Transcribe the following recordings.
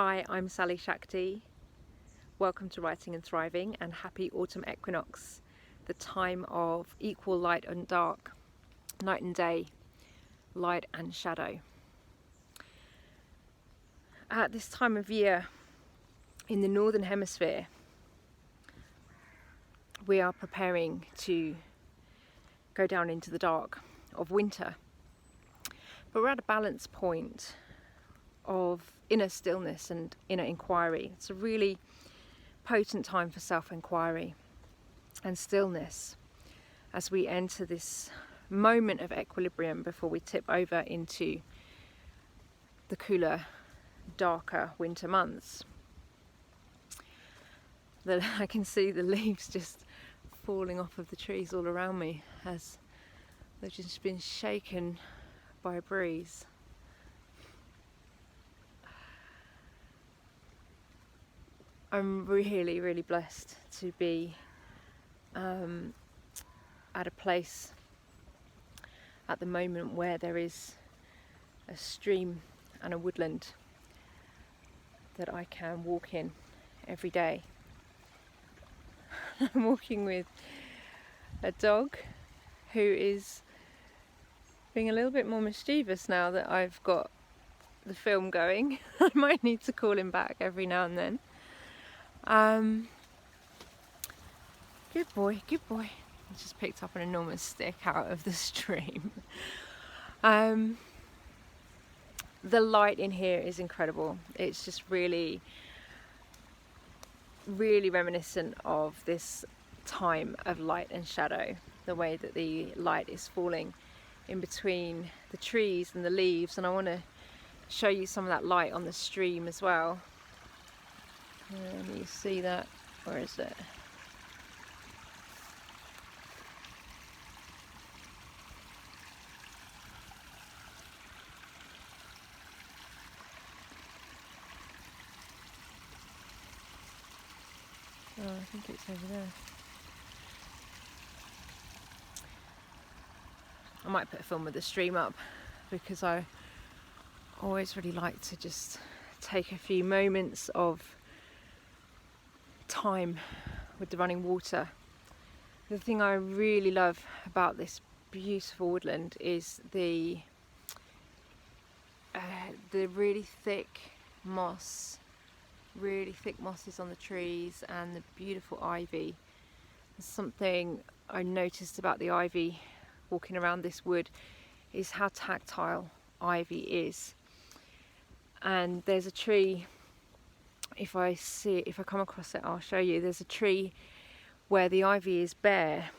Hi, I'm Sally-Shakti. Welcome to Writing and Thriving, and happy autumn equinox, the time of equal light and dark, night and day, light and shadow. At this time of year in the northern hemisphere, we are preparing to go down into the dark of winter, but we're at a balance point of inner stillness and inner inquiry. It's a really potent time for self-inquiry and stillness as we enter this moment of equilibrium before we tip over into the cooler, darker winter months. I can see the leaves just falling off of the trees all around me as they've just been shaken by a breeze. I'm really, really blessed to be at a place at the moment where there is a stream and a woodland that I can walk in every day. I'm walking with a dog who is being a little bit more mischievous now that I've got the film going. I might need to call him back every now and then. Good boy, good boy. I just picked up an enormous stick out of the stream. The light in here is incredible. It's just really, really reminiscent of this time of light and shadow. The way that the light is falling in between the trees and the leaves, and I want to show you some of that light on the stream as well. You see that? Where is it? Oh, I think it's over there. I might put a film of the stream up because I always really like to just take a few moments of time with the running water. The thing I really love about this beautiful woodland is the really thick moss, really thick mosses on the trees, and the beautiful ivy. There's something I noticed about the ivy walking around this wood is how tactile ivy is. And there's a tree, if I come across it, I'll show you. There's a tree where the ivy is bare,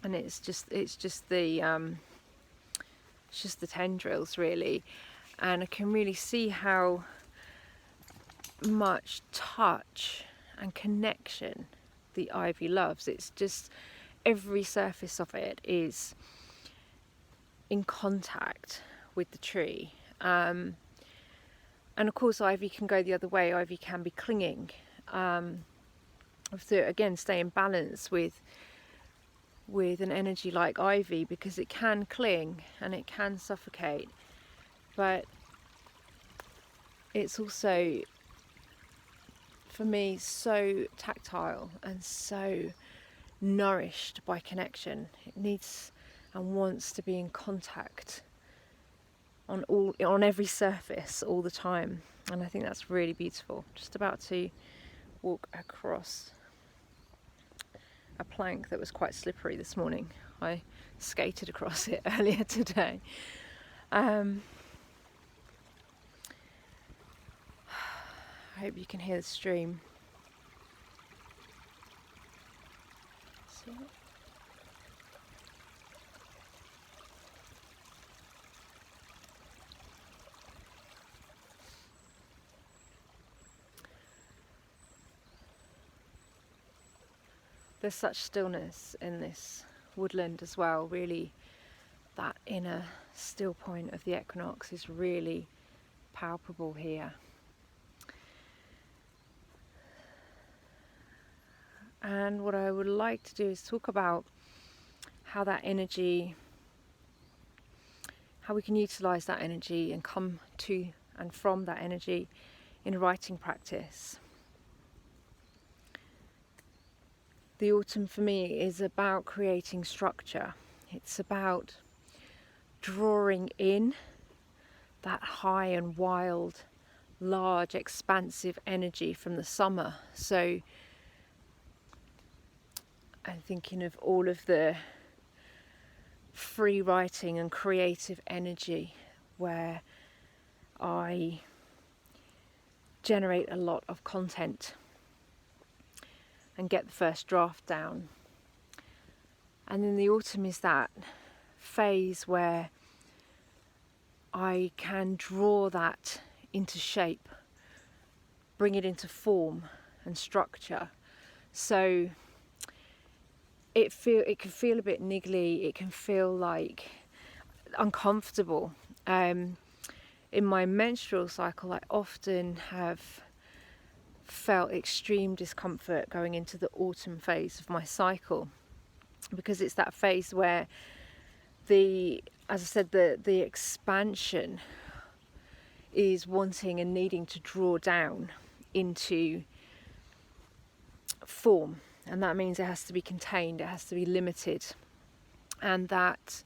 and it's just the tendrils really, and I can really see how much touch and connection the ivy loves. It's just every surface of it is in contact with the tree. And of course ivy can go the other way. Ivy can be clinging. I have to again stay in balance with an energy like ivy, because it can cling and it can suffocate, but it's also, for me, so tactile and so nourished by connection. It needs and wants to be in contact on every surface all the time, and I think that's really beautiful. Just about to walk across a plank that was quite slippery this morning. I skated across it earlier today. I hope you can hear the stream. See it? There's such stillness in this woodland as well. Really, that inner still point of the equinox is really palpable here. And what I would like to do is talk about how that energy, how we can utilize that energy and come to and from that energy in a writing practice. The autumn for me is about creating structure. It's about drawing in that high and wild, large, expansive energy from the summer. So I'm thinking of all of the free writing and creative energy where I generate a lot of content and get the first draft down. And then the autumn is that phase where I can draw that into shape, bring it into form and structure. So it can feel a bit niggly, it can feel like uncomfortable. In my menstrual cycle, I often have felt extreme discomfort going into the autumn phase of my cycle, because it's that phase where as I said, the expansion is wanting and needing to draw down into form, and that means it has to be contained, it has to be limited, and that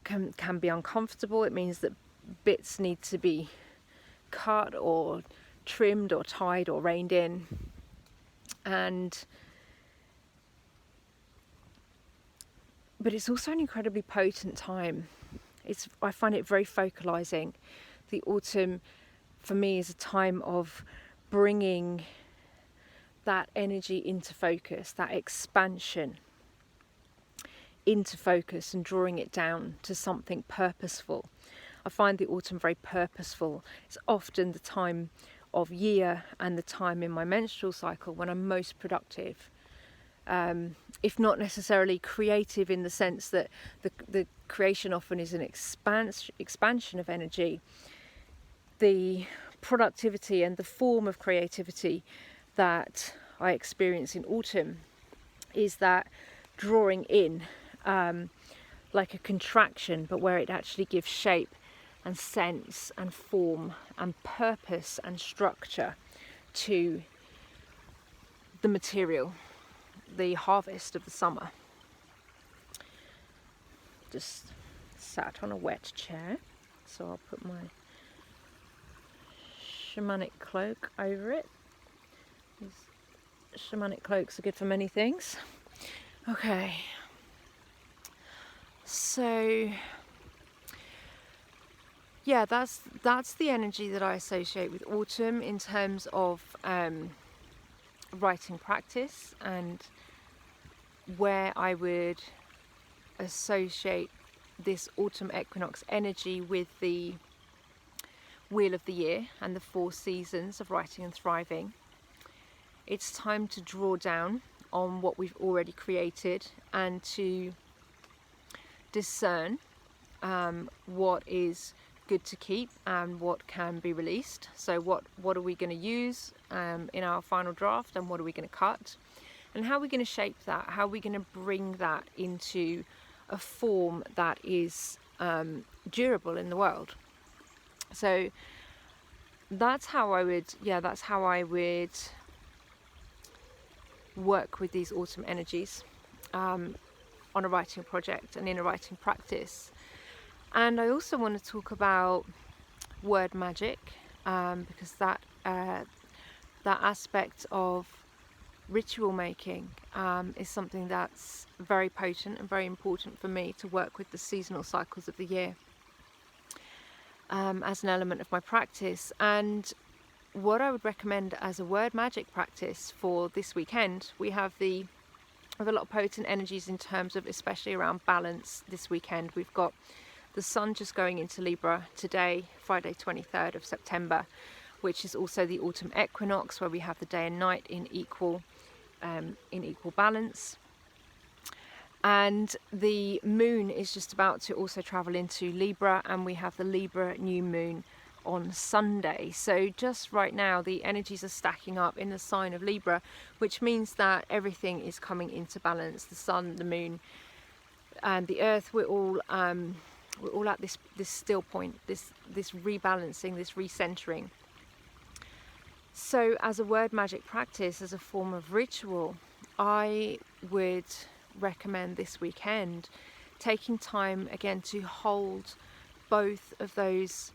can be uncomfortable. It means that bits need to be cut or trimmed or tied or reined in, but it's also an incredibly potent time. I find it very focalizing. The autumn for me is a time of bringing that energy into focus, that expansion into focus, and drawing it down to something purposeful. I find the autumn very purposeful. It's often the time of year and the time in my menstrual cycle when I'm most productive. If not necessarily creative, in the sense that the creation often is an expansion of energy, the productivity and the form of creativity that I experience in autumn is that drawing in, like a contraction, but where it actually gives shape and sense and form and purpose and structure to the material, the harvest of the summer. Just sat on a wet chair, so I'll put my shamanic cloak over it. These shamanic cloaks are good for many things. Okay, so yeah, that's the energy that I associate with autumn in terms of writing practice, and where I would associate this autumn equinox energy with the wheel of the year and the 4 seasons of writing and thriving. It's time to draw down on what we've already created and to discern what is good to keep and what can be released. So what are we going to use in our final draft, and what are we going to cut, and how are we going to shape that, how are we going to bring that into a form that is durable in the world. So that's how I would work with these autumn energies on a writing project and in a writing practice. And I also want to talk about Word-Magick, because that aspect of ritual making is something that's very potent and very important for me to work with the seasonal cycles of the year as an element of my practice. And what I would recommend as a Word-Magick practice for this weekend, we have a lot of potent energies in terms of, especially around balance this weekend. We've got the sun just going into Libra today, Friday 23rd of September, which is also the autumn equinox, where we have the day and night in equal balance. And the moon is just about to also travel into Libra, and we have the Libra new moon on Sunday. So just right now the energies are stacking up in the sign of Libra, which means that everything is coming into balance. The sun, the moon and the earth, we're all we're all at this still point, this rebalancing, this recentering. So as a word magic practice, as a form of ritual, I would recommend this weekend taking time again to hold both of those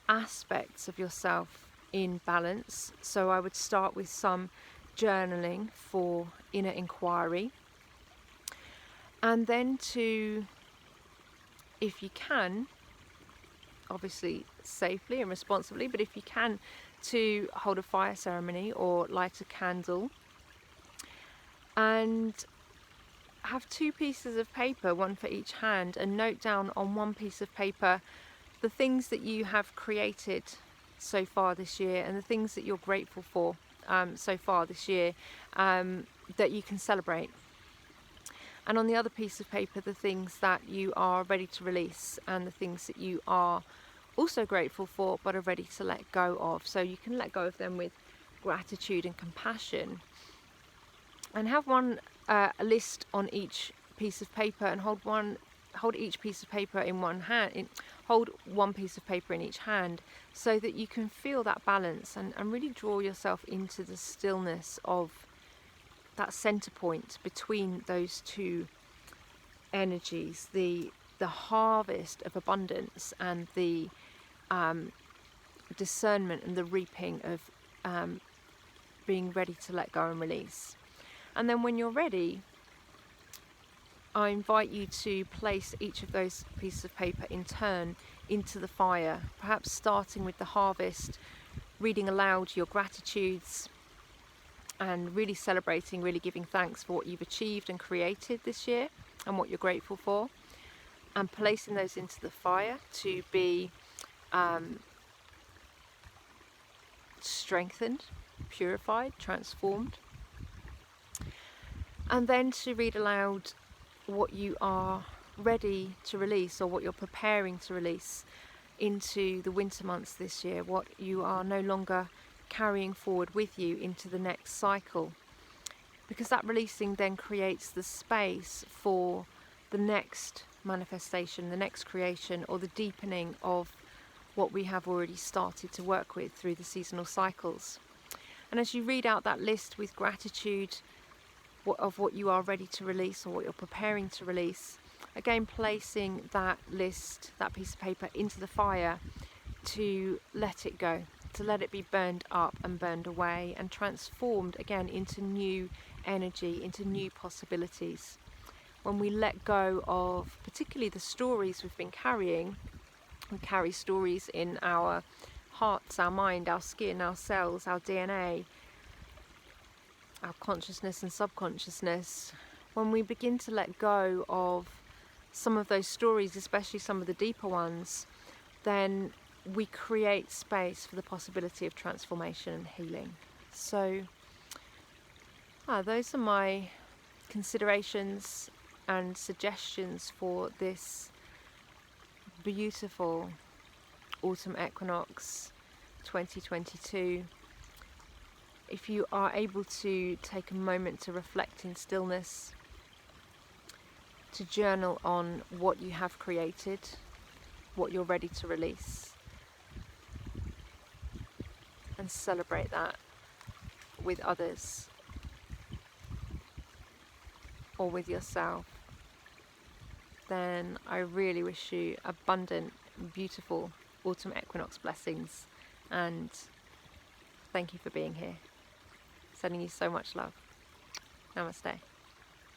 aspects of yourself in balance. So I would start with some journaling for inner inquiry, and then to, if you can, obviously safely and responsibly, but if you can, to hold a fire ceremony or light a candle and have 2 pieces of paper, one for each hand, and note down on one piece of paper the things that you have created so far this year and the things that you're grateful for so far this year, that you can celebrate. And on the other piece of paper, the things that you are ready to release and the things that you are also grateful for but are ready to let go of. So you can let go of them with gratitude and compassion. And have a list on each piece of paper, and hold each piece of paper in one hand, hold one piece of paper in each hand, so that you can feel that balance and really draw yourself into the stillness of that center point between those 2 energies, the harvest of abundance and the discernment and the reaping of being ready to let go and release. And then when you're ready, I invite you to place each of those pieces of paper in turn into the fire, perhaps starting with the harvest, reading aloud your gratitudes and really celebrating, really giving thanks for what you've achieved and created this year and what you're grateful for, and placing those into the fire to be strengthened, purified, transformed. And then to read aloud what you are ready to release, or what you're preparing to release into the winter months this year, what you are no longer carrying forward with you into the next cycle. Because that releasing then creates the space for the next manifestation, the next creation, or the deepening of what we have already started to work with through the seasonal cycles. And as you read out that list with gratitude of what you are ready to release or what you're preparing to release, again placing that list, that piece of paper, into the fire to let it go, to let it be burned up and burned away and transformed again into new energy, into new possibilities. When we let go of particularly the stories we've been carrying, we carry stories in our hearts, our mind, our skin, our cells, our DNA, our consciousness and subconsciousness. When we begin to let go of some of those stories, especially some of the deeper ones, then we create space for the possibility of transformation and healing. So those are my considerations and suggestions for this beautiful autumn equinox 2022. If you are able to take a moment to reflect in stillness, to journal on what you have created, what you're ready to release, and celebrate that with others or with yourself, then I really wish you abundant, beautiful autumn equinox blessings, and thank you for being here. Sending you so much love. Namaste.